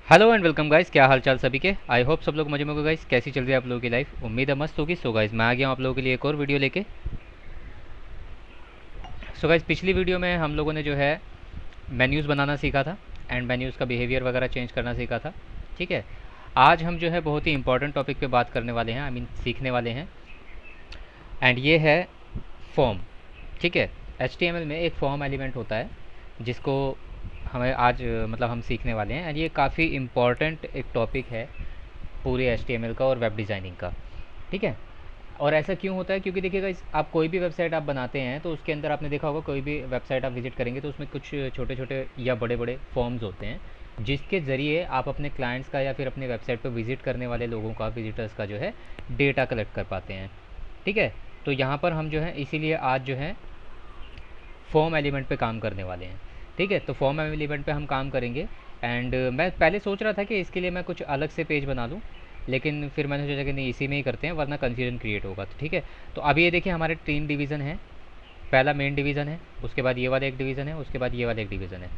Hello and welcome guys, क्या हाल चाल सभी के। आई होप सब लोग मजे में होगा गाइस। कैसी चल रही है आप लोगों की लाइफ, उम्मीद है मस्त होगी। सो गाइस मैं आ गया हूँ आप लोगों के लिए एक और वीडियो लेके। सो गाइस पिछली वीडियो में हम लोगों ने जो है मेन्यूज़ बनाना सीखा था एंड मेन्यूज़ का बिहेवियर वगैरह चेंज करना सीखा था। ठीक है, आज हम जो है बहुत ही इंपॉर्टेंट टॉपिक पे बात करने वाले हैं, आई मीन सीखने वाले हैं। एंड ये है फॉर्म। ठीक है, HTML में एक फॉर्म एलिमेंट होता है जिसको हमें आज मतलब हम सीखने वाले हैं। एंड ये काफ़ी इम्पॉर्टेंट एक टॉपिक है पूरे HTML का और वेब डिज़ाइनिंग का। ठीक है, और ऐसा क्यों होता है, क्योंकि देखिएगा आप कोई भी वेबसाइट आप बनाते हैं तो उसके अंदर आपने देखा होगा, कोई भी वेबसाइट आप विजिट करेंगे तो उसमें कुछ छोटे छोटे या बड़े बड़े फॉर्म्स होते हैं जिसके ज़रिए आप अपने क्लाइंट्स का या फिर अपने वेबसाइट पर विजिट करने वाले लोगों का, विजिटर्स का जो है डेटा कलेक्ट कर पाते हैं। ठीक है, तो यहाँ पर हम जो है इसीलिए आज जो है फॉर्म एलिमेंट पे काम करने वाले हैं। ठीक है, तो फॉर्म एलिमेंट पे हम काम करेंगे। एंड मैं पहले सोच रहा था कि इसके लिए मैं कुछ अलग से पेज बना लूँ, लेकिन फिर मैंने सोचा कि नहीं, इसी में ही करते हैं वरना कन्फ्यूजन क्रिएट होगा। तो ठीक है, तो अभी ये देखिए हमारे 3 डिवीज़न है। पहला मेन डिवीज़न है, उसके बाद ये वाला एक डिवीज़न है, उसके बाद ये वाला एक डिवीज़न है।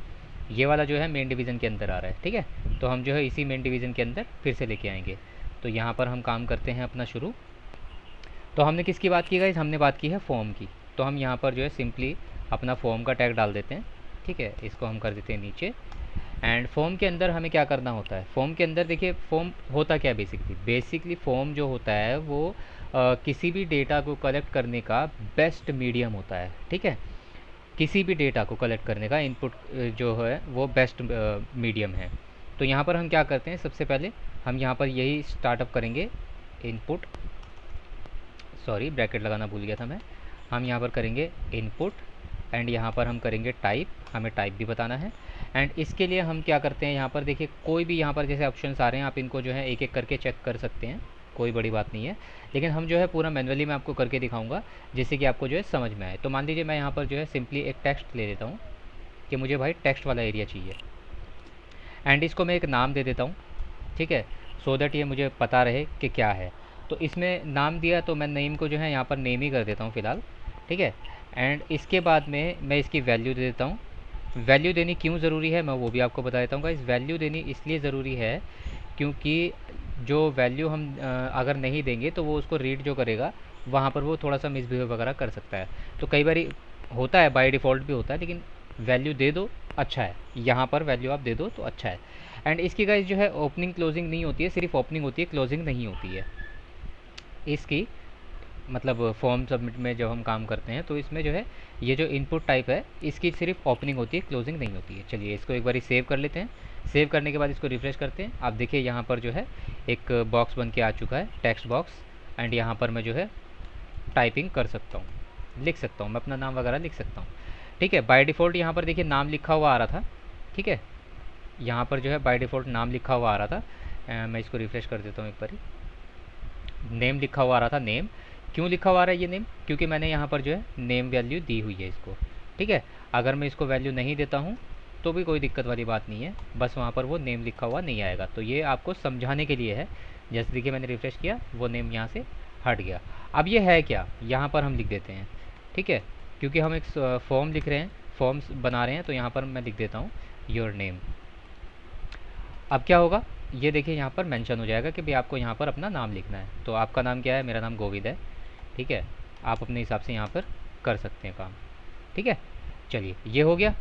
ये वाला जो है मेन डिवीज़न के अंदर आ रहा है। ठीक है, तो हम जो है इसी मेन डिवीज़न के अंदर फिर से लेके आएंगे। तो यहाँ पर हम काम करते हैं अपना शुरू। तो हमने किसकी बात की गाइस, हमने बात की है फॉर्म की। तो हम यहाँ पर जो है सिंपली अपना फॉर्म का टैग डाल देते हैं। ठीक है, इसको हम कर देते हैं नीचे। एंड फॉर्म के अंदर हमें क्या करना होता है, फॉर्म के अंदर देखिए फॉर्म होता क्या है। बेसिकली फॉर्म जो होता है वो किसी भी डेटा को कलेक्ट करने का बेस्ट मीडियम होता है। ठीक है, किसी भी डेटा को कलेक्ट करने का इनपुट जो है वो बेस्ट मीडियम है। तो यहाँ पर हम क्या करते हैं, सबसे पहले हम यहाँ पर यही स्टार्टअप करेंगे। इनपुट, सॉरी ब्रैकेट लगाना भूल गया था मैं। हम यहाँ पर करेंगे इनपुट एंड यहाँ पर हम करेंगे टाइप, हमें टाइप भी बताना है। एंड इसके लिए हम क्या करते हैं, यहाँ पर देखिए कोई भी यहाँ पर जैसे ऑप्शंस आ रहे हैं, आप इनको जो है एक एक करके चेक कर सकते हैं, कोई बड़ी बात नहीं है। लेकिन हम जो है पूरा मैनुअली मैं आपको करके दिखाऊंगा जिससे कि आपको जो है समझ में आए। तो मान लीजिए मैं यहाँ पर जो है सिंपली एक टेक्स्ट ले लेता हूँ कि मुझे भाई टेक्स्ट वाला एरिया चाहिए। एंड इसको मैं एक नाम दे देता हूँ। ठीक है, सो दैट ये मुझे पता रहे कि क्या है। तो इसमें नाम दिया तो मैं नेम को जो है यहाँ पर नेम ही कर देता हूँ फ़िलहाल। ठीक है, एंड इसके बाद में मैं इसकी वैल्यू दे देता हूँ। वैल्यू देनी क्यों ज़रूरी है मैं वो भी आपको बता देता हूँ। इस वैल्यू देनी इसलिए ज़रूरी है क्योंकि जो वैल्यू हम अगर नहीं देंगे तो वो उसको रीड जो करेगा वहाँ पर वो थोड़ा सा मिसबिहेव वगैरह कर सकता है। तो कई बार होता है, बाय डिफ़ॉल्ट भी होता है, लेकिन वैल्यू दे दो अच्छा है। यहाँ पर वैल्यू आप दे दो तो अच्छा है। एंड इसकी गाइस जो है ओपनिंग क्लोजिंग नहीं होती है, सिर्फ ओपनिंग होती है, क्लोजिंग नहीं होती है इसकी। मतलब फॉर्म सबमिट में जब हम काम करते हैं तो इसमें जो है ये जो इनपुट टाइप है इसकी सिर्फ ओपनिंग होती है, क्लोजिंग नहीं होती है। चलिए इसको एक बार सेव कर लेते हैं। सेव करने के बाद इसको रिफ्रेश करते हैं। आप देखिए यहाँ पर जो है एक बॉक्स बन के आ चुका है, टेक्स्ट बॉक्स। एंड यहाँ पर मैं जो है टाइपिंग कर सकता हूँ, लिख सकता हूँ, मैं अपना नाम वगैरह लिख सकता हूँ। ठीक है, बाय डिफ़ॉल्ट यहाँ पर देखिए नाम लिखा हुआ आ रहा था। ठीक है, यहाँ पर जो है बाय डिफ़ॉल्ट नाम लिखा हुआ आ रहा था। मैं इसको रिफ्रेश कर देता हूँ एक बारी। नेम लिखा हुआ आ रहा था, नेम। क्यों लिखा हुआ आ रहा है ये नेम, क्योंकि मैंने यहाँ पर जो है नेम वैल्यू दी हुई है इसको। ठीक है, अगर मैं इसको वैल्यू नहीं देता हूँ तो भी कोई दिक्कत वाली बात नहीं है, बस वहाँ पर वो नेम लिखा हुआ नहीं आएगा। तो ये आपको समझाने के लिए है। जैसे देखिए मैंने रिफ्रेश किया, वो नेम यहाँ से हट गया। अब ये है क्या, यहाँ पर हम लिख देते हैं। ठीक है, क्योंकि हम एक फॉर्म लिख रहे हैं, फॉर्म्स बना रहे हैं, तो यहाँ पर मैं लिख देता हूँ योर नेम। अब क्या होगा, ये देखिए यहाँ पर मेंशन हो जाएगा कि भाई आपको यहाँ पर अपना नाम लिखना है। तो आपका नाम क्या है, मेरा नाम गोविंद है। ठीक है, आप अपने हिसाब से यहाँ पर कर सकते हैं काम। ठीक है, चलिए ये हो गया।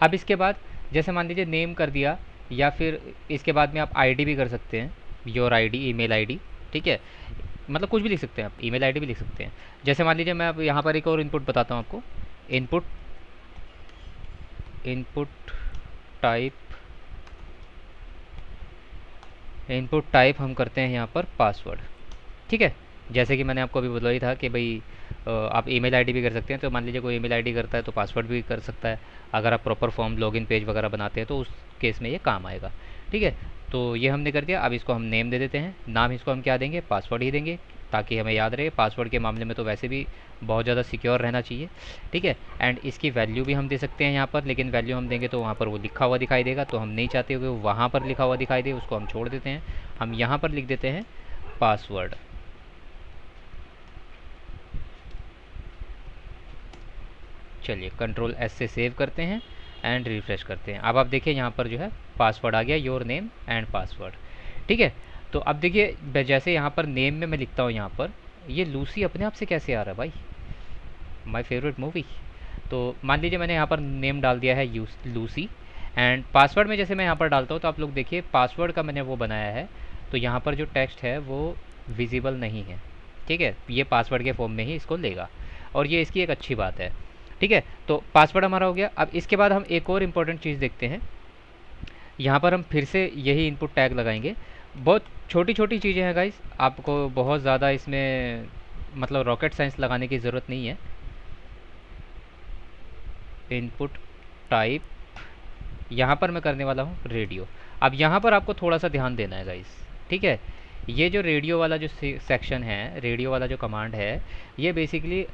अब इसके बाद जैसे मान लीजिए नेम कर दिया, या फिर इसके बाद में आप आईडी भी कर सकते हैं, योर आईडी, ईमेल आईडी। ठीक है, मतलब कुछ भी लिख सकते हैं आप, ईमेल आईडी भी लिख सकते हैं। जैसे मान लीजिए मैं अब यहाँ पर एक और इनपुट बताता हूँ आपको। Input, input type, input type हम करते हैं यहाँ पर पासवर्ड। ठीक है, जैसे कि मैंने आपको अभी बताया था कि भाई आप ईमेल आईडी भी कर सकते हैं। तो मान लीजिए कोई ईमेल आईडी करता है तो पासवर्ड भी कर सकता है। अगर आप प्रॉपर फॉर्म लॉगिन पेज वगैरह बनाते हैं तो उस केस में ये काम आएगा। ठीक है, तो ये हमने कर दिया। अब इसको हम नेम दे देते हैं। नाम इसको हम क्या देंगे, पासवर्ड ही देंगे, ताकि हमें याद रहे। पासवर्ड के मामले में तो वैसे भी बहुत ज़्यादा सिक्योर रहना चाहिए। ठीक है, एंड इसकी वैल्यू भी हम दे सकते हैं यहाँ पर, लेकिन वैल्यू हम देंगे तो वहाँ पर वो लिखा हुआ दिखाई देगा, तो हम नहीं चाहते हो कि वो वहाँ पर लिखा हुआ दिखाई दे, उसको हम छोड़ देते हैं। हम यहाँ पर लिख देते हैं पासवर्ड। चलिए कंट्रोल एस से सेव करते हैं एंड रिफ्रेश करते हैं। अब आप देखिए यहाँ पर जो है पासवर्ड आ गया, योर नेम एंड पासवर्ड। ठीक है, तो अब देखिए जैसे यहाँ पर नेम में मैं लिखता हूँ, यहाँ पर ये लूसी अपने आप से कैसे आ रहा है भाई, माय फेवरेट मूवी। तो मान लीजिए मैंने यहाँ पर नेम डाल दिया है लूसी, एंड पासवर्ड में जैसे मैं यहाँ पर डालता हूँ तो आप लोग देखिए पासवर्ड का मैंने वो बनाया है, तो यहाँ पर जो टेक्स्ट है वो विजिबल नहीं है। ठीक है, ये पासवर्ड के फॉर्म में ही इसको लेगा, और ये इसकी एक अच्छी बात है। ठीक है, तो पासवर्ड हमारा हो गया। अब इसके बाद हम एक और इम्पोर्टेंट चीज़ देखते हैं, यहाँ पर हम फिर से यही इनपुट टैग लगाएंगे। बहुत छोटी छोटी चीज़ें हैं गाइस, आपको बहुत ज़्यादा इसमें मतलब रॉकेट साइंस लगाने की ज़रूरत नहीं है। इनपुट टाइप यहाँ पर मैं करने वाला हूँ रेडियो। अब यहाँ पर आपको थोड़ा सा ध्यान देना है गाइस। ठीक है, ये जो रेडियो वाला जो सेक्शन है, रेडियो वाला जो कमांड है, ये बेसिकली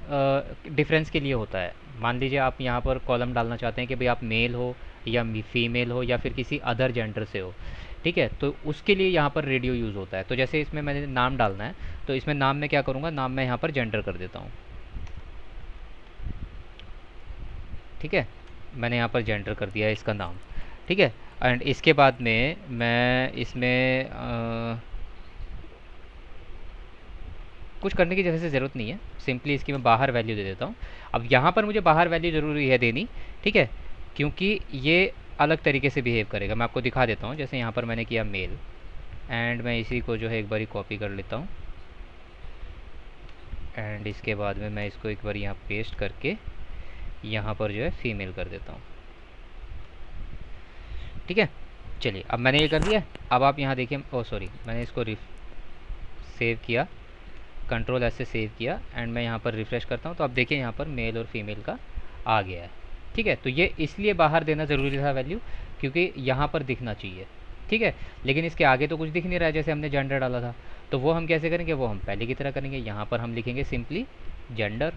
डिफरेंस के लिए होता है। मान लीजिए आप यहाँ पर कॉलम डालना चाहते हैं कि भाई आप मेल हो या फीमेल हो या फिर किसी अदर जेंडर से हो। ठीक है, तो उसके लिए यहाँ पर रेडियो यूज़ होता है। तो जैसे इसमें मैंने नाम डालना है, तो इसमें नाम में क्या करूँगा, नाम मैं यहाँ पर जेंडर कर देता हूँ। ठीक है, मैंने यहाँ पर जेंडर कर दिया है इसका नाम। ठीक है, एंड इसके बाद में मैं इसमें कुछ करने की जैसे ज़रूरत नहीं है, सिंपली इसकी मैं बाहर वैल्यू दे देता हूँ। अब यहाँ पर मुझे बाहर वैल्यू ज़रूरी है देनी। ठीक है, क्योंकि ये अलग तरीके से बिहेव करेगा। मैं आपको दिखा देता हूँ, जैसे यहाँ पर मैंने किया मेल, एंड मैं इसी को जो है एक बारी कॉपी कर लेता हूँ, एंड इसके बाद में मैं इसको एक बार यहाँ पेस्ट करके यहाँ पर जो है फीमेल कर देता हूँ। ठीक है, चलिए अब मैंने ये कर दिया। अब आप यहाँ देखिए, ओ सॉरी, मैंने इसको सेव किया, कंट्रोल एस से सेव किया, एंड मैं यहाँ पर रिफ़्रेश करता हूँ, तो आप देखिए यहाँ पर मेल और फीमेल का आ गया है। ठीक है, तो ये इसलिए बाहर देना ज़रूरी था वैल्यू, क्योंकि यहाँ पर दिखना चाहिए। ठीक है, लेकिन इसके आगे तो कुछ दिख नहीं रहा है, जैसे हमने जेंडर डाला था। तो वो हम कैसे करेंगे, वो हम पहले की तरह करेंगे। यहाँ पर हम लिखेंगे सिंपली जेंडर,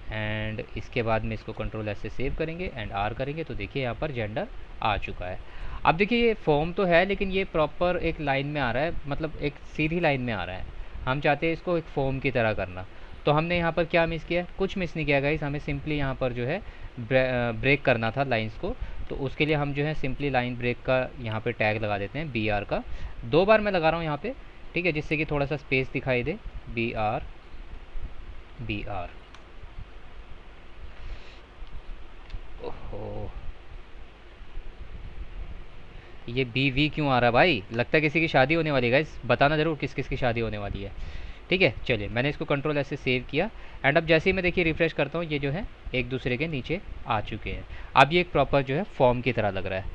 एंड इसके बाद में इसको कंट्रोल एस से सेव करेंगे एंड आर करेंगे, तो देखिए यहाँ पर जेंडर आ चुका है। अब देखिए ये फॉर्म तो है, लेकिन ये प्रॉपर एक लाइन में आ रहा है, मतलब एक सीधी लाइन में आ रहा है। हम चाहते हैं इसको एक फॉर्म की तरह करना, तो हमने यहाँ पर क्या मिस किया, कुछ मिस नहीं किया गाइस। हमें सिंपली यहाँ पर जो है ब्रेक करना था लाइंस को, तो उसके लिए हम जो है सिंपली लाइन ब्रेक का यहाँ पे टैग लगा देते हैं, बी आर का। 2 बार मैं लगा रहा हूँ यहाँ पे। ठीक है, जिससे कि थोड़ा सा स्पेस दिखाई दे, बी आर बी आर। ओहो, ये बी वी क्यों आ रहा है भाई, लगता है किसी की शादी होने वाली है गाइस, बताना ज़रूर किस किस की शादी होने वाली है। ठीक है, चलिए मैंने इसको कंट्रोल ऐसे सेव किया, एंड अब जैसे ही मैं देखिए रिफ्रेश करता हूँ, ये जो है एक दूसरे के नीचे आ चुके हैं। अब ये एक प्रॉपर जो है फॉर्म की तरह लग रहा है।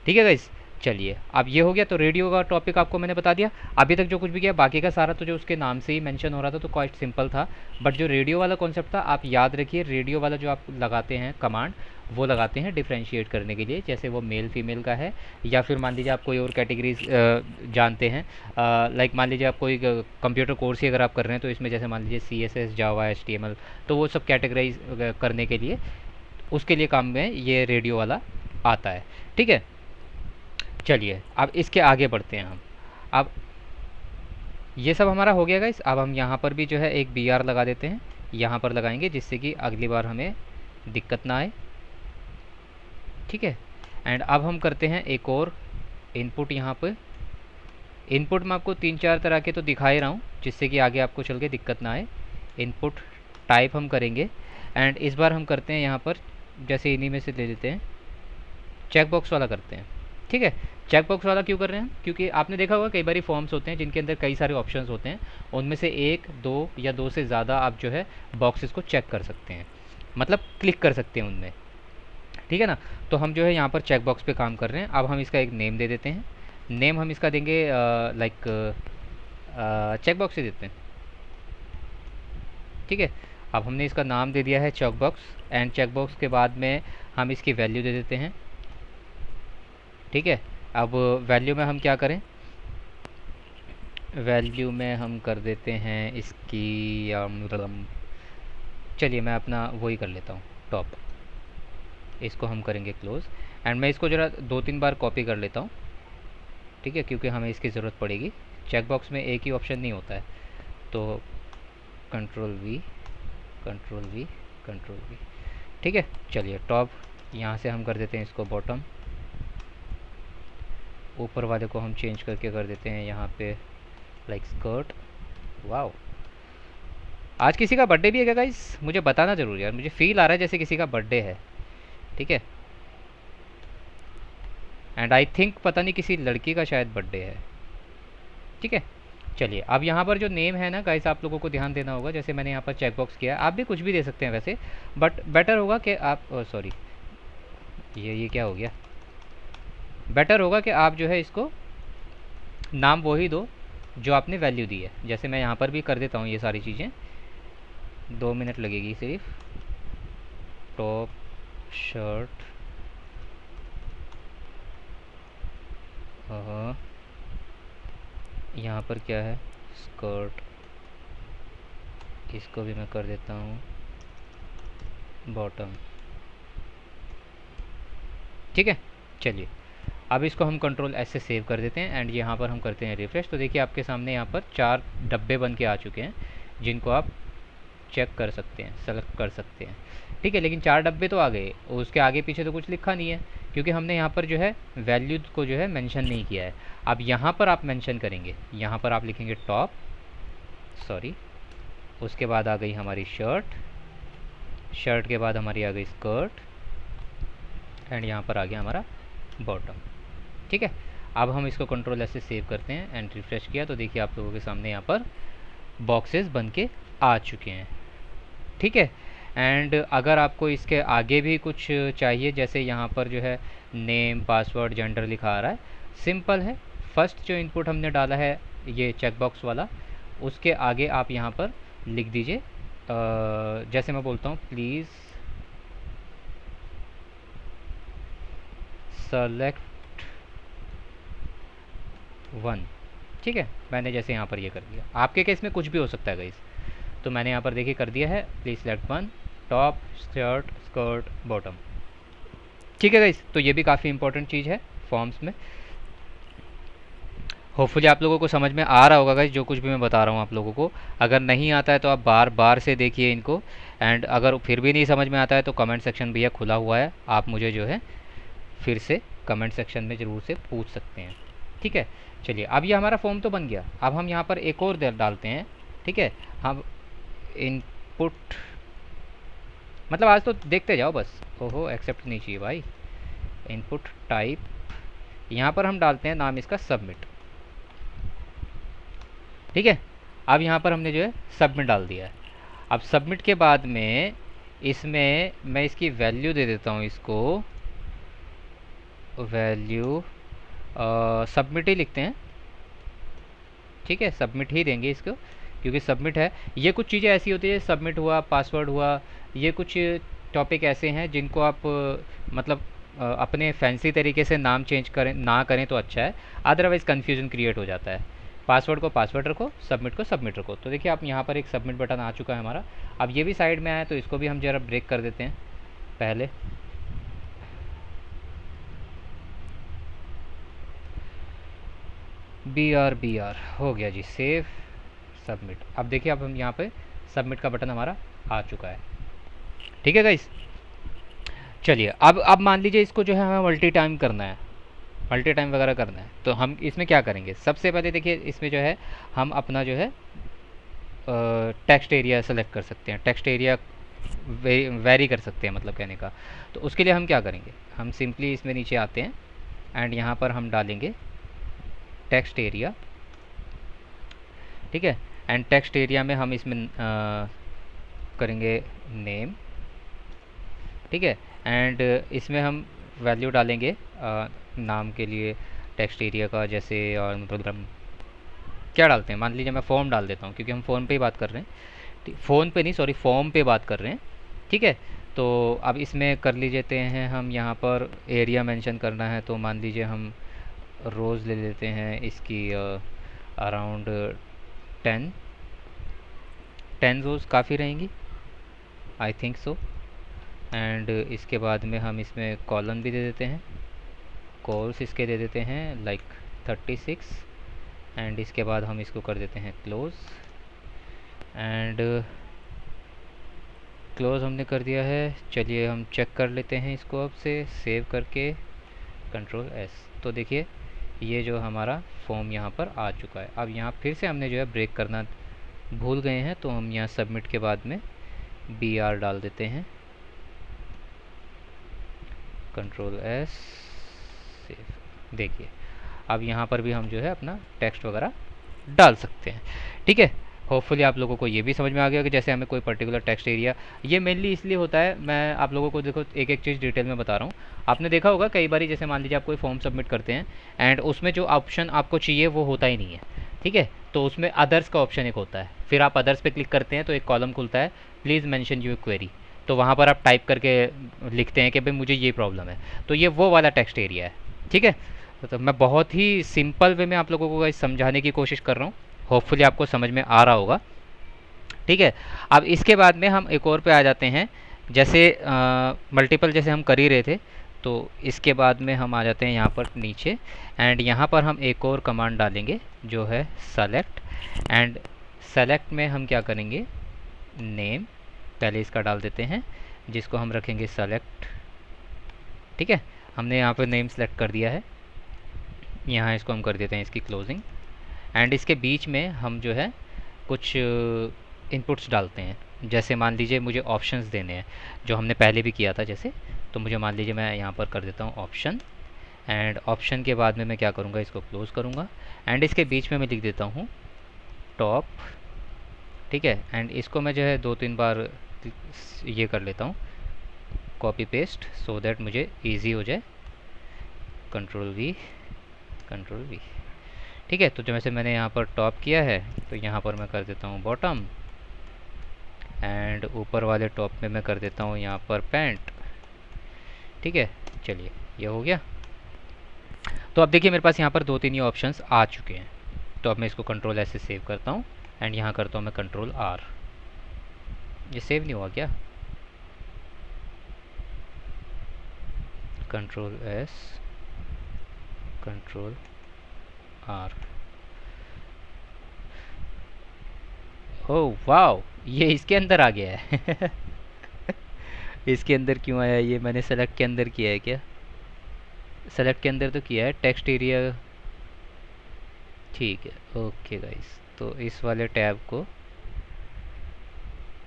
ठीक है गाइस, चलिए अब ये हो गया। तो रेडियो का टॉपिक आपको मैंने बता दिया। अभी तक जो कुछ भी किया, बाकी का सारा तो जो उसके नाम से ही मेंशन हो रहा था, तो क्वाइट सिंपल था। बट जो रेडियो वाला कॉन्सेप्ट था, आप याद रखिए, रेडियो वाला जो आप लगाते हैं कमांड, वो लगाते हैं डिफ्रेंशिएट करने के लिए, जैसे वो मेल फीमेल का है, या फिर मान लीजिए आप कोई और कैटेगरीज जानते हैं, लाइक मान लीजिए आप कोई कंप्यूटर कोर्स ही अगर आप कर रहे हैं, तो इसमें जैसे मान लीजिए CSS जावा HTML, तो वो सब कैटेगराइज करने के लिए, उसके लिए काम में ये रेडियो वाला आता है। ठीक है, चलिए अब इसके आगे बढ़ते हैं हम। अब ये सब हमारा हो गया गाइस। अब हम यहाँ पर भी जो है एक बी आर लगा देते हैं, यहाँ पर लगाएंगे, जिससे कि अगली बार हमें दिक्कत ना आए। ठीक है, एंड अब हम करते हैं एक और इनपुट। यहाँ पर इनपुट में आपको 3-4 तरह के तो दिखा ही रहा हूँ, जिससे कि आगे आपको चल के दिक्कत ना आए। इनपुट टाइप हम करेंगे, एंड इस बार हम करते हैं यहाँ पर, जैसे इन्हीं में से ले लेते हैं, चेक बॉक्स वाला करते हैं। ठीक है, चेक बॉक्स वाला क्यों कर रहे हैं हम, क्योंकि आपने देखा होगा कई बार फॉर्म्स होते हैं जिनके अंदर कई सारे ऑप्शंस होते हैं, उनमें से 1, 2 या 2 से ज़्यादा आप जो है बॉक्सेस को चेक कर सकते हैं, मतलब क्लिक कर सकते हैं उनमें। ठीक है ना, तो हम जो है यहाँ पर चेक बॉक्स पे काम कर रहे हैं। अब हम इसका एक नेम दे देते हैं। नेम हम इसका देंगे लाइक चेक बॉक्स ही देते हैं। ठीक है, अब हमने इसका नाम दे दिया है check box, and check box के बाद में हम इसकी वैल्यू दे देते हैं। ठीक है, अब वैल्यू में हम क्या करें, वैल्यू में हम कर देते हैं इसकी चलिए मैं अपना वही कर लेता हूँ, टॉप। इसको हम करेंगे क्लोज, एंड मैं इसको ज़रा 2-3 बार कॉपी कर लेता हूँ। ठीक है, क्योंकि हमें इसकी ज़रूरत पड़ेगी। चेक बॉक्स में एक ही ऑप्शन नहीं होता है, तो control we control we control we. ठीक है, चलिए टॉप, यहाँ से हम कर देते हैं इसको बॉटम, ऊपर वाले को हम चेंज करके कर देते हैं यहाँ पे लाइक स्कर्ट। वाओ, आज किसी का बर्थडे भी है क्या गाइस? मुझे बताना ज़रूर यार, मुझे फील आ रहा है जैसे किसी का बर्थडे है। ठीक है, एंड आई थिंक पता नहीं किसी लड़की का शायद बर्थडे है। ठीक है, चलिए अब यहाँ पर जो नेम है ना गाइस, आप लोगों को ध्यान देना होगा। जैसे मैंने यहाँ पर चेक बॉक्स किया है, आप भी कुछ भी दे सकते हैं वैसे, बट बेटर होगा कि आप सॉरी, ये क्या हो गया, बेटर होगा कि आप जो है इसको नाम वही दो जो आपने वैल्यू दी है। जैसे मैं यहाँ पर भी कर देता हूँ ये सारी चीज़ें, 2 मिनट लगेगी सिर्फ। टॉप, शर्ट, यहाँ पर क्या है, स्कर्ट, इसको भी मैं कर देता हूँ बॉटम। ठीक है, चलिए अब इसको हम कंट्रोल एस से सेव कर देते हैं एंड यहाँ पर हम करते हैं रिफ्रेश। तो देखिए आपके सामने यहाँ पर 4 डब्बे बन के आ चुके हैं जिनको आप चेक कर सकते हैं, सेलेक्ट कर सकते हैं। ठीक है, लेकिन 4 डब्बे तो आ गए, उसके आगे पीछे तो कुछ लिखा नहीं है क्योंकि हमने यहाँ पर जो है वैल्यू को जो है मेंशन नहीं किया है। अब यहाँ पर आप मेंशन करेंगे, यहाँ पर आप लिखेंगे टॉप, सॉरी, उसके बाद आ गई हमारी शर्ट, शर्ट के बाद हमारी आ गई स्कर्ट एंड यहाँ पर आ गया हमारा बॉटम। ठीक है, अब हम इसको कंट्रोल एस से सेव करते हैं एंड रिफ्रेश किया तो देखिए आप लोगों के सामने यहाँ पर बॉक्सेस बन के आ चुके हैं। ठीक है, एंड अगर आपको इसके आगे भी कुछ चाहिए, जैसे यहाँ पर जो है नेम, पासवर्ड, जेंडर लिखा आ रहा है, सिंपल है। फर्स्ट जो इनपुट हमने डाला है ये चेकबॉक्स वाला, उसके आगे आप यहाँ पर लिख दीजिए, जैसे मैं बोलता हूँ प्लीज़ सेलेक्ट 1। ठीक है, मैंने जैसे यहाँ पर ये कर दिया, आपके केस में कुछ भी हो सकता है गाइस। तो मैंने यहाँ पर देखिए कर दिया है please select 1, top, shirt, skirt, bottom. ठीक है गाइस, तो ये भी काफ़ी इंपॉर्टेंट चीज़ है फॉर्म्स में। होपफुली आप लोगों को समझ में आ रहा होगा गाइस जो कुछ भी मैं बता रहा हूँ आप लोगों को। अगर नहीं आता है तो आप बार बार से देखिए इनको, एंड अगर फिर भी नहीं समझ में आता है तो कमेंट सेक्शन भैया खुला हुआ है, आप मुझे जो है फिर से कमेंट सेक्शन में ज़रूर से पूछ सकते हैं। ठीक है, चलिए अब ये हमारा फॉर्म तो बन गया। अब हम यहाँ पर एक और डालते हैं। ठीक है, हम इनपुट, मतलब आज तो देखते जाओ बस। ओहो, एक्सेप्ट नहीं चाहिए भाई। इनपुट टाइप, यहाँ पर हम डालते हैं नाम इसका सबमिट। ठीक है, अब यहाँ पर हमने जो है सबमिट डाल दिया है। अब सबमिट के बाद में इसमें मैं इसकी वैल्यू दे देता हूँ, इसको वैल्यू सबमिट ही लिखते हैं। ठीक है, सबमिट ही देंगे इसको क्योंकि सबमिट है। ये कुछ चीज़ें ऐसी होती है, सबमिट हुआ, पासवर्ड हुआ, ये कुछ टॉपिक ऐसे हैं जिनको आप मतलब अपने फैंसी तरीके से नाम चेंज करें ना करें तो अच्छा है, अदरवाइज़ कन्फ्यूज़न क्रिएट हो जाता है। पासवर्ड को पासवर्ड रखो, सबमिट को सबमिट रखो। तो देखिए आप यहाँ पर एक सबमिट बटन आ चुका है हमारा। अब ये भी साइड में आया तो इसको भी हम ज़रा ब्रेक कर देते हैं पहले। बी आर हो गया जी, सेव, सबमिट। अब देखिए अब हम यहाँ पे सबमिट का बटन हमारा आ चुका है। ठीक है गाइस, चलिए अब मान लीजिए इसको जो है हमें मल्टी टाइम करना है, मल्टी टाइम वगैरह करना है, तो हम इसमें क्या करेंगे? सबसे पहले देखिए इसमें जो है हम अपना जो है टेक्स्ट एरिया सेलेक्ट कर सकते हैं, टेक्स्ट एरिया वेरी कर सकते हैं, मतलब कहने का। तो उसके लिए हम क्या करेंगे, हम सिंपली इसमें नीचे आते हैं एंड यहाँ पर हम डालेंगे टेक्स्ट एरिया। ठीक है, एंड टेक्स्ट एरिया में हम इसमें करेंगे नेम। ठीक है, एंड इसमें हम वैल्यू डालेंगे नाम के लिए टेक्स्ट एरिया का, जैसे और मतलब क्या डालते हैं, मान लीजिए मैं फॉर्म डाल देता हूँ क्योंकि हम फ़ोन पे ही बात कर रहे हैं, फ़ोन पे नहीं सॉरी फॉर्म पे बात कर रहे हैं। ठीक है, तो अब इसमें कर लीजिए हैं हम यहाँ पर एरिया मेंशन करना है, तो मान लीजिए हम रोज़ ले लेते हैं इसकी अराउंड 10 रोज़ काफ़ी रहेंगी, आई थिंक सो। एंड इसके बाद में हम इसमें कॉलन भी दे देते हैं, कॉल्स इसके दे देते हैं लाइक 36 एंड इसके बाद हम इसको कर देते हैं क्लोज़। एंड क्लोज़ हमने कर दिया है। चलिए हम चेक कर लेते हैं इसको अब से सेव करके कंट्रोल एस। तो देखिए ये जो हमारा फॉर्म यहाँ पर आ चुका है। अब यहाँ फिर से हमने जो है ब्रेक करना भूल गए हैं, तो हम यहाँ सबमिट के बाद में BR डाल देते हैं, कंट्रोल S, सेव। देखिए अब यहाँ पर भी हम जो है अपना टेक्स्ट वगैरह डाल सकते हैं। ठीक है, होपफुली आप लोगों को ये भी समझ में आ गया कि जैसे हमें कोई पर्टिकुलर टेक्स्ट एरिया, ये मेनली इसलिए होता है, मैं आप लोगों को देखो एक एक चीज़ डिटेल में बता रहा हूँ। आपने देखा होगा कई बार, जैसे मान लीजिए आप कोई फॉर्म सबमिट करते हैं एंड उसमें जो ऑप्शन आपको चाहिए वो होता ही नहीं है। ठीक है, तो उसमें अदर्स का ऑप्शन एक होता है, फिर आप अदर्स पे क्लिक करते हैं तो एक कॉलम खुलता है, प्लीज़ मेंशन योर क्वेरी। तो वहाँ पर आप टाइप करके लिखते हैं कि भाई मुझे ये प्रॉब्लम है, तो ये वो वाला टेक्स्ट एरिया है। ठीक है, तो मैं बहुत ही सिंपल वे में आप लोगों को समझाने की कोशिश कर रहा हूँ, होपफुली आपको समझ में आ रहा होगा। ठीक है, अब इसके बाद में हम एक और पे आ जाते हैं, जैसे मल्टीपल जैसे हम कर ही रहे थे, तो इसके बाद में हम आ जाते हैं यहाँ पर नीचे, एंड यहाँ पर हम एक और कमांड डालेंगे जो है सेलेक्ट। एंड सेलेक्ट में हम क्या करेंगे, नेम पहले इसका डाल देते हैं, जिसको हम रखेंगे सेलेक्ट। ठीक है, हमने यहाँ पर नेम सेलेक्ट कर दिया है, यहाँ इसको हम कर देते हैं इसकी क्लोजिंग। एंड इसके बीच में हम जो है कुछ इनपुट्स डालते हैं, जैसे मान लीजिए मुझे ऑप्शंस देने हैं, जो हमने पहले भी किया था जैसे, तो मुझे मान लीजिए मैं यहाँ पर कर देता हूँ ऑप्शन, एंड ऑप्शन के बाद में मैं क्या करूँगा, इसको क्लोज़ करूँगा, एंड इसके बीच में मैं लिख देता हूँ टॉप। ठीक है, एंड इसको मैं जो है 2-3 बार ये कर लेता हूँ कॉपी पेस्ट, सो दैट मुझे ईजी हो जाए, कंट्रोल V, कंट्रोल V। ठीक है, तो जैसे मैंने यहाँ पर टॉप किया है, तो यहाँ पर मैं कर देता हूँ बॉटम, एंड ऊपर वाले टॉप में मैं कर देता हूँ यहाँ पर पैंट। ठीक है, चलिए ये हो गया। तो अब देखिए मेरे पास यहाँ पर 2-3 ये ऑप्शंस आ चुके हैं, तो अब मैं इसको कंट्रोल ऐसे सेव करता हूँ, एंड यहाँ करता हूँ मैं कंट्रोल R। ये सेव नहीं हुआ क्या, control S, control R। Oh wow, ये इसके अंदर आ गया है इसके अंदर क्यों आया, ये मैंने सेलेक्ट के अंदर किया है क्या, सेलेक्ट के अंदर तो किया है, टेक्स्ट एरिया। ठीक है, ओके गाइस, तो इस वाले टैब को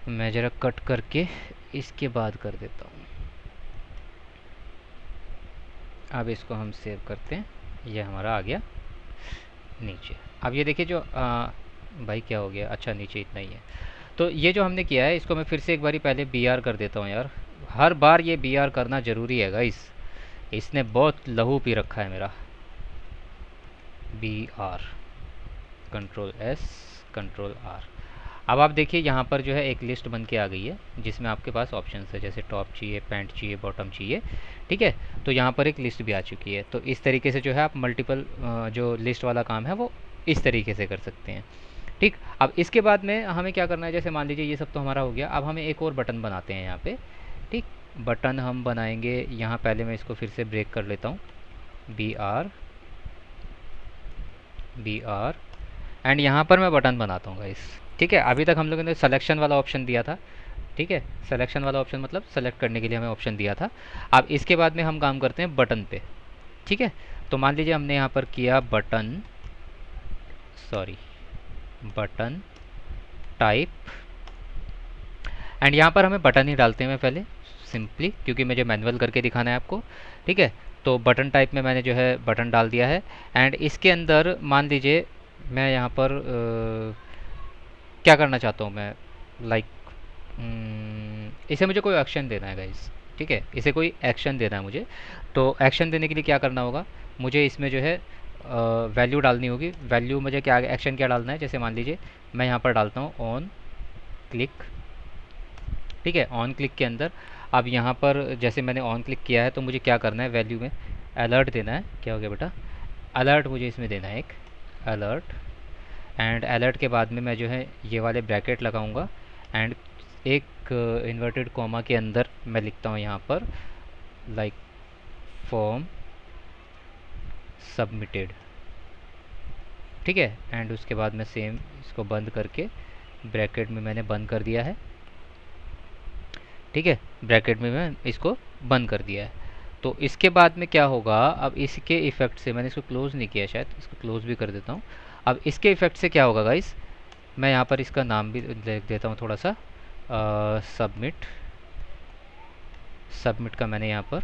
मैं ज़रा कट करके इसके बाद कर देता हूँ। अब इसको हम सेव करते हैं, ये हमारा आ गया नीचे। अब ये देखिए जो भाई क्या हो गया, अच्छा नीचे इतना ही है। तो ये जो हमने किया है, इसको मैं फिर से एक बारी पहले BR कर देता हूँ यार, हर बार ये BR करना ज़रूरी है गाइस, इसने बहुत लहू पी रखा है मेरा। BR, control S, control R। अब आप देखिए यहाँ पर जो है एक लिस्ट बन के आ गई है, जिसमें आपके पास ऑप्शंस है, जैसे टॉप चाहिए, पैंट चाहिए, बॉटम चाहिए। ठीक है, तो यहाँ पर एक लिस्ट भी आ चुकी है। तो इस तरीके से जो है आप मल्टीपल जो लिस्ट वाला काम है वो इस तरीके से कर सकते हैं। ठीक, अब इसके बाद में हमें क्या करना है, जैसे मान लीजिए ये सब तो हमारा हो गया, अब हमें एक और बटन बनाते हैं यहाँ पे। ठीक, बटन हम बनाएंगे यहाँ, पहले मैं इसको फिर से ब्रेक कर लेता हूँ, BR, BR, एंड यहाँ पर मैं बटन बनाता हूँ गाइस। ठीक है, अभी तक हम लोगों ने सिलेक्शन वाला ऑप्शन दिया था। ठीक है, सिलेक्शन वाला ऑप्शन मतलब सेलेक्ट करने के लिए हमें ऑप्शन दिया था। अब इसके बाद में हम काम करते हैं बटन पे। ठीक है, तो मान लीजिए हमने यहाँ पर किया button, sorry button type, and यहाँ पर हमें बटन ही डालते हैं पहले सिंपली, क्योंकि मुझे मैनुअल करके दिखाना है आपको। ठीक है, तो बटन टाइप में मैंने जो है बटन डाल दिया है, एंड इसके अंदर मान लीजिए मैं यहाँ पर क्या करना चाहता हूँ मैं, लाइक इसे मुझे कोई एक्शन देना है गाइस। ठीक है, इसे कोई एक्शन देना है मुझे, तो एक्शन देने के लिए क्या करना होगा, मुझे इसमें जो है वैल्यू डालनी होगी। वैल्यू मुझे क्या, एक्शन क्या डालना है, जैसे मान लीजिए मैं यहाँ पर डालता हूँ ऑन क्लिक। ठीक है, ऑन क्लिक के अंदर अब यहाँ पर जैसे मैंने ऑन क्लिक किया है, तो मुझे क्या करना है, वैल्यू में अलर्ट देना है। क्या हो गया बेटा, अलर्ट मुझे इसमें देना है, एक अलर्ट, एंड अलर्ट के बाद में मैं जो है ये वाले ब्रैकेट लगाऊंगा, एंड एक इन्वर्टेड कॉमा के अंदर मैं लिखता हूँ यहाँ पर लाइक फॉर्म सबमिटेड। ठीक है, एंड उसके बाद मैं सेम इसको बंद करके ब्रैकेट में मैंने बंद कर दिया है। ठीक है, ब्रैकेट में मैं इसको बंद कर दिया है। तो इसके बाद में क्या होगा, अब इसके इफ़ेक्ट से, मैंने इसको क्लोज़ नहीं किया शायद, इसको क्लोज़ भी कर देता हूँ। अब इसके इफ़ेक्ट से क्या होगा गाइस, मैं यहाँ पर इसका नाम भी लिख देता हूँ थोड़ा सा, सबमिट। सबमिट का मैंने यहाँ पर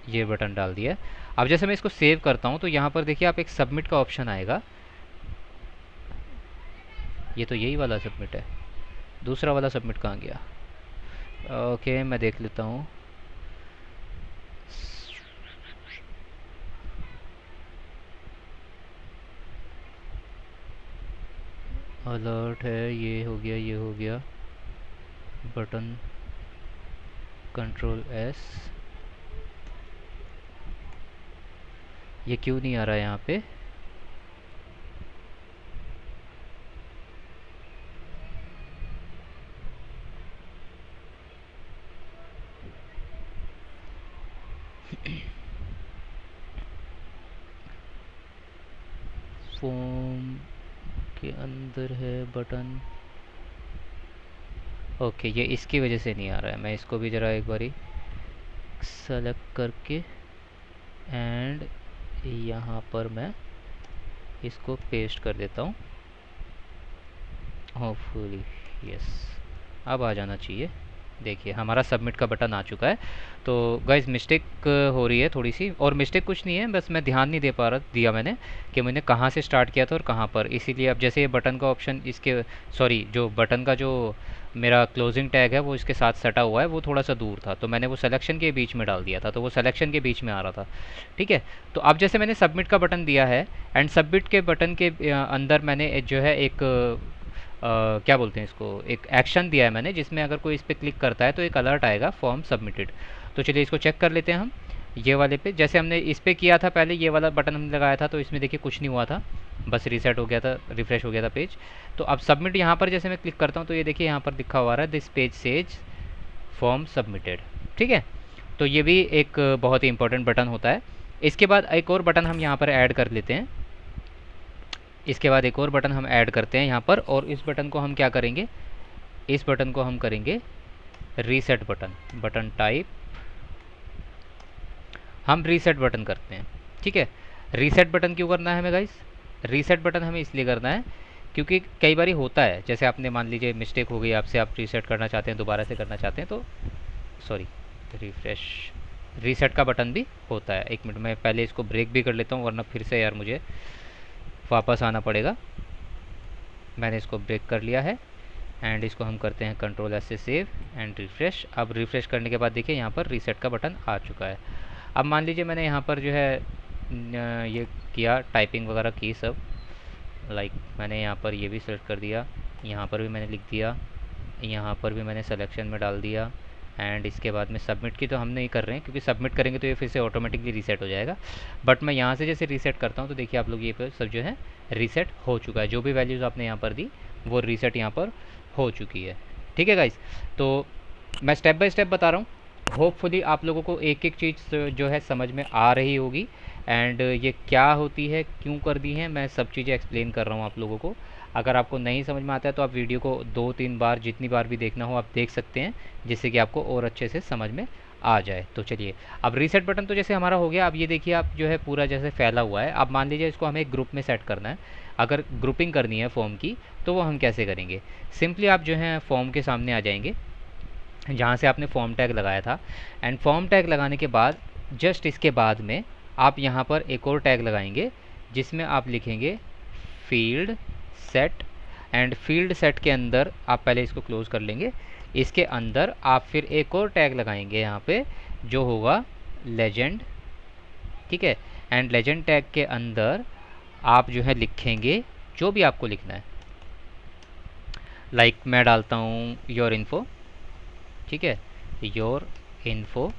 ये बटन डाल दिया है। अब जैसे मैं इसको सेव करता हूँ तो यहाँ पर देखिए आप एक सबमिट का ऑप्शन आएगा। ये तो यही वाला सबमिट है, दूसरा वाला सबमिट कहाँ गया? ओके, मैं देख लेता हूँ। अलर्ट है, ये हो गया, ये हो गया, बटन कंट्रोल एस। ये क्यों नहीं आ रहा है यहाँ पे? फॉर्म के अंदर है बटन। ओके, ये इसकी वजह से नहीं आ रहा है। मैं इसको भी ज़रा एक बारी सेलेक्ट करके एंड यहाँ पर मैं इसको पेस्ट कर देता हूँ। होपफुली यस, अब आ जाना चाहिए। देखिए हमारा सबमिट का बटन आ चुका है। तो गाइज मिस्टेक हो रही है थोड़ी सी, और मिस्टेक कुछ नहीं है, बस मैं ध्यान नहीं दे पा रहा दिया मैंने कि मैंने कहाँ से स्टार्ट किया था और कहाँ पर। इसीलिए अब जैसे ये बटन का ऑप्शन इसके, सॉरी, जो बटन का जो मेरा क्लोजिंग टैग है वो इसके साथ सटा हुआ है, वो थोड़ा सा दूर था, तो मैंने वो सिलेक्शन के बीच में डाल दिया था, तो वो सिलेक्शन के बीच में आ रहा था। ठीक है, तो अब जैसे मैंने सबमिट का बटन दिया है एंड सबमिट के बटन के अंदर मैंने जो है एक क्या बोलते हैं इसको, एक एक्शन दिया है मैंने, जिसमें अगर कोई इस पर क्लिक करता है तो एक अलर्ट आएगा फॉर्म सबमिटेड। तो चलिए इसको चेक कर लेते हैं हम। ये वाले पे जैसे हमने इस पे किया था पहले, ये वाला बटन हमने लगाया था, तो इसमें देखिए कुछ नहीं हुआ था, बस रीसेट हो गया था, रिफ्रेश हो गया था पेज। तो अब सबमिट यहाँ पर जैसे मैं क्लिक करता हूँ तो ये देखिए यहाँ पर लिखा हुआ रहा है this page says form submitted. ठीक है, तो ये भी एक बहुत ही इंपॉर्टेंट बटन होता है। इसके बाद एक और बटन हम यहाँ पर ऐड कर लेते हैं। इसके बाद एक और बटन हम ऐड करते हैं यहाँ पर, और इस बटन को हम क्या करेंगे, इस बटन को हम करेंगे रीसेट बटन। बटन टाइप हम रीसेट बटन करते हैं। ठीक है, रीसेट बटन क्यों करना है हमें गाइस? रीसेट बटन हमें इसलिए करना है क्योंकि कई बार होता है, जैसे आपने मान लीजिए मिस्टेक हो गई आपसे, आप रीसेट करना चाहते हैं, दोबारा से करना चाहते हैं, तो सॉरी, रिफ्रेश, रीसेट का बटन भी होता है। एक मिनट मैं पहले इसको ब्रेक भी कर लेता हूँ, वरना फिर से यार मुझे वापस आना पड़ेगा। मैंने इसको ब्रेक कर लिया है एंड इसको हम करते हैं कंट्रोल एस से सेव एंड रिफ़्रेश। अब रिफ़्रेश करने के बाद देखिए यहाँ पर रीसेट का बटन आ चुका है। अब मान लीजिए मैंने यहाँ पर जो है ये किया, टाइपिंग वगैरह की सब, लाइक मैंने यहाँ पर ये भी सेलेक्ट कर दिया, यहाँ पर भी मैंने लिख दिया, यहाँ पर भी मैंने सिलेक्शन में डाल दिया, एंड इसके बाद में सबमिट की तो हम नहीं कर रहे हैं क्योंकि सबमिट करेंगे तो ये फिर से ऑटोमेटिकली रीसेट हो जाएगा। बट मैं यहाँ से जैसे रीसेट करता हूँ तो देखिए आप लोग ये पर सब जो है रीसेट हो चुका है, जो भी वैल्यूज़ आपने यहाँ पर दी वो रीसेट यहाँ पर हो चुकी है। ठीक है गाइस, तो मैं स्टेप बाय स्टेप बता रहा हूँ, होपफुली आप लोगों को एक एक चीज़ जो है समझ में आ रही होगी, एंड ये क्या होती है, क्यों कर दी है, मैं सब चीज़ें एक्सप्लेन कर रहा हूँ आप लोगों को। अगर आपको नहीं समझ में आता है तो आप वीडियो को 2-3 बार, जितनी बार भी देखना हो आप देख सकते हैं, जिससे कि आपको और अच्छे से समझ में आ जाए। तो चलिए, अब रीसेट बटन तो जैसे हमारा हो गया। अब ये देखिए आप जो है पूरा जैसे फैला हुआ है। अब मान लीजिए इसको हमें एक ग्रुप में सेट करना है, अगर ग्रुपिंग करनी है फॉर्म की, तो वो हम कैसे करेंगे? सिंपली आप जो है फॉर्म के सामने आ जाएंगे जहाँ से आपने फॉर्म टैग लगाया था, एंड फॉर्म टैग लगाने के बाद जस्ट इसके बाद में आप यहाँ पर एक और टैग लगाएंगे जिसमें आप लिखेंगे field set, and field set के अंदर आप पहले इसको क्लोज कर लेंगे। इसके अंदर आप फिर एक और टैग लगाएंगे यहाँ पे जो होगा लेजेंड। ठीक है, एंड लेजेंड टैग के अंदर आप जो है लिखेंगे जो भी आपको लिखना है, लाइक मैं डालता हूँ योर इन्फो। ठीक है, योर इन्फो।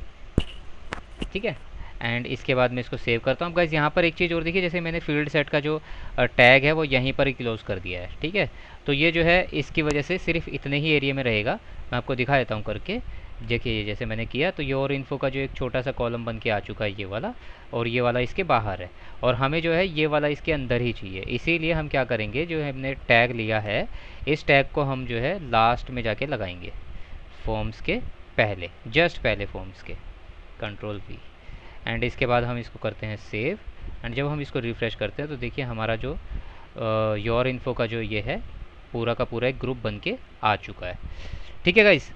ठीक है, एंड इसके बाद मैं इसको सेव करता हूँ। गाइस यहाँ पर एक चीज़ और देखिए, जैसे मैंने फील्ड सेट का जो टैग है वो यहीं पर ही क्लोज कर दिया है। ठीक है, तो ये जो है इसकी वजह से सिर्फ इतने ही एरिया में रहेगा। मैं आपको दिखा देता हूँ करके। देखिए जैसे मैंने किया तो योर इन्फो का जो एक छोटा सा कॉलम बन के आ चुका है ये वाला, और ये वाला इसके बाहर है, और हमें जो है ये वाला इसके अंदर ही चाहिए। इसीलिए हम क्या करेंगे, जो हमने टैग लिया है इस टैग को हम जो है लास्ट में जाके लगाएंगे, फॉर्म्स के पहले, जस्ट पहले फॉर्म्स के, कंट्रोल V। एंड इसके बाद हम इसको करते हैं सेव। एंड जब हम इसको रिफ़्रेश करते हैं तो देखिए हमारा जो योर इन्फो का जो ये है पूरा का पूरा एक ग्रुप बन के आ चुका है। ठीक है गाइस,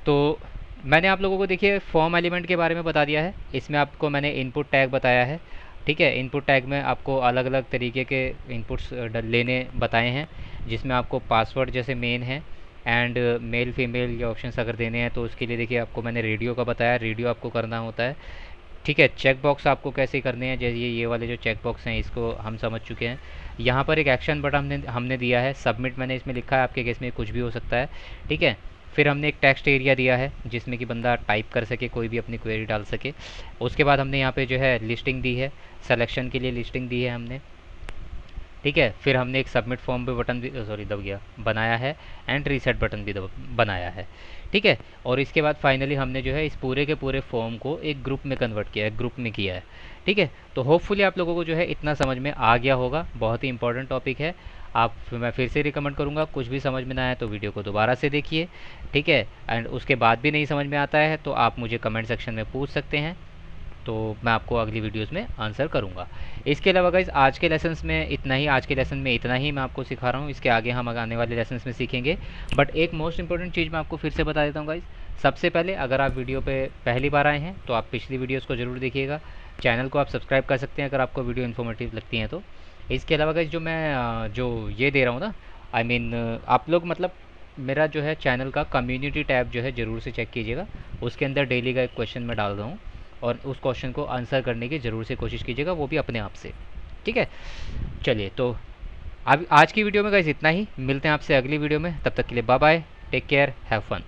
तो मैंने आप लोगों को देखिए फॉर्म एलिमेंट के बारे में बता दिया है। इसमें आपको मैंने इनपुट टैग बताया है। ठीक है, इनपुट टैग में आपको अलग अलग तरीके के इनपुट्स लेने बताए हैं, जिसमें आपको पासवर्ड जैसे मेन है, एंड मेल फीमेल ये ऑप्शंस अगर देने हैं तो उसके लिए देखिए आपको मैंने रेडियो का बताया, रेडियो आपको करना होता है। ठीक है, चेक बॉक्स आपको कैसे करने हैं, जैसे ये वाले जो चेक बॉक्स हैं इसको हम समझ चुके हैं। यहाँ पर एक एक्शन बटन हमने दिया है, सबमिट मैंने इसमें लिखा है, आपके केस में कुछ भी हो सकता है। ठीक है, फिर हमने एक टेक्स्ट एरिया दिया है जिसमें कि बंदा टाइप कर सके, कोई भी अपनी क्वेरी डाल सके। उसके बाद हमने यहाँ पे जो है लिस्टिंग दी है, सिलेक्शन के लिए लिस्टिंग दी है हमने। ठीक है, फिर हमने एक सबमिट फॉर्म पे बटन भी दब गया बनाया है, एंड रीसेट बटन भी बनाया है। ठीक है, और इसके बाद फाइनली हमने जो है इस पूरे के पूरे फॉर्म को एक ग्रुप में कन्वर्ट किया है, ग्रुप में किया है। ठीक है, तो होपफुली आप लोगों को जो है इतना समझ में आ गया होगा। बहुत ही इंपॉर्टेंट टॉपिक है। मैं फिर से रिकमेंड करूँगा, कुछ भी समझ में ना आए तो वीडियो को दोबारा से देखिए। ठीक है, एंड उसके बाद भी नहीं समझ में आता है तो आप मुझे कमेंट सेक्शन में पूछ सकते हैं, तो मैं आपको अगली वीडियोस में आंसर करूंगा। इसके अलावा गाइस आज के लेसन्स में इतना ही, आज के लेसन में इतना ही मैं आपको सिखा रहा हूँ। इसके आगे हम आने वाले लेसन्स में सीखेंगे। बट एक मोस्ट इंपॉर्टेंट चीज़ मैं आपको फिर से बता देता हूँ गाइस। सबसे पहले अगर आप वीडियो पे पहली बार आए हैं तो आप पिछली वीडियोज़ को ज़रूर देखिएगा। चैनल को आप सब्सक्राइब कर सकते हैं अगर आपको वीडियो इन्फॉर्मेटिव लगती हैं तो। इसके अलावा गाइस जो मैं जो ये दे रहा हूँ ना, आई मीन आप लोग मतलब मेरा जो है चैनल का कम्युनिटी टैब जो है ज़रूर से चेक कीजिएगा। उसके अंदर डेली का एक क्वेश्चन मैं डाल रहा हूँ और उस क्वेश्चन को आंसर करने की ज़रूर से कोशिश कीजिएगा, वो भी अपने आप से। ठीक है, चलिए तो अब आज की वीडियो में गाइस इतना ही। मिलते हैं आपसे अगली वीडियो में, तब तक के लिए bye bye, take care, have fun.